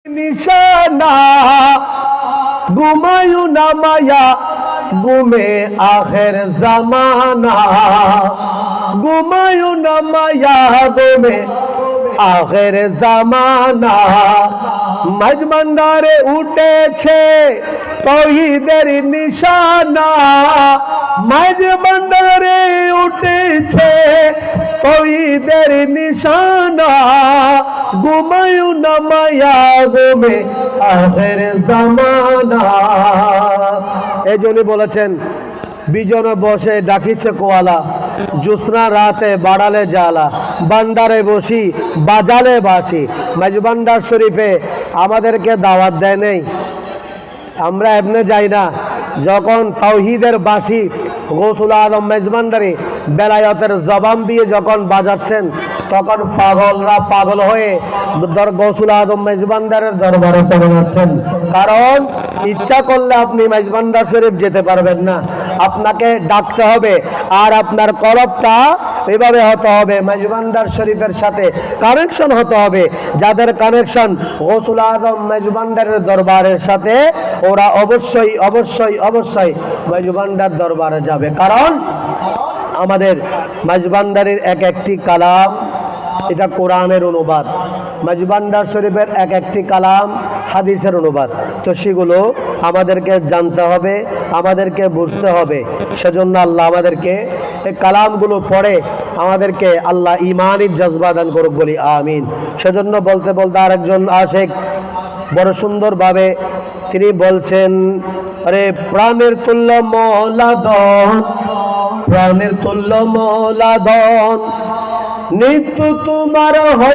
নিশানা ঘুমায়ু না মায়া ঘুমে আখের জামানা ঘুমায়ু না মায়া ঘুমে আখের জামানা মজমন্দারে উঠেছে তৌহিদের নিশানা মজমন্দারে উঠেছে তৌহিদের নিশানা ঘুমায়ু না মায়া ঘুমে আখের জামানা। এই জন্য বলেছেন বিজনে বসে ডাকিছে কোয়ালা জোৎস্না রাতে বাড়ালে জ্বালা বান্ডারে বসি বাজালে বাসি। মেজবান্ডার শরীফে আমাদেরকে দাওয়াত দেয় নেই, আমরা এমনি যাই না। যখন তাওহীদের বাসি গৌসুল আজম মেজবান্ডারি বেলায়তের জবান দিয়ে যখন বাজাচ্ছেন তখন পাগলরা পাগল হয়ে গৌসুল আজম মেজবান্ডারের দরবারে চলে যাচ্ছেন। কারণ ইচ্ছা করলে আপনি মেজবান্ডার শরীফ যেতে পারবেন না, আপনাকে ডাকতে হবে আর আপনার কলবটা এভাবে হতে হবে মেজবান্ডার শরীফের সাথে কানেকশন হতে হবে। যাদের কানেকশন গৌসুল আজম মেজবান্ডারের দরবারের সাথে ওরা অবশ্যই অবশ্যই অবশ্যই মেজবান্ডার দরবারে যাবে। কারণ আমাদের মেজবান্ডারের এক একটি কালাম এটা কোরআনের অনুবাদ, মেজবান্ডার শরীফের এক একটি কালাম হাদিসের অনুবাদ। তো সেগুলো আমাদেরকে জানতে হবে, আমাদেরকে বুঝতে হবে। সেজন্য আল্লাহ আমাদেরকে এই কালামগুলো পড়ে আমাদেরকে আল্লাহ ঈমানের জজবা দান করুক, বলি আমিন। সেজন্য বলতে বলতে আরেকজন আশেক বড় সুন্দরভাবে তিনি বলছেন, আরে প্রাণের তুল্য মওলা ধন, প্রাণের তুল্য মওলা ধন নিত্য তোমার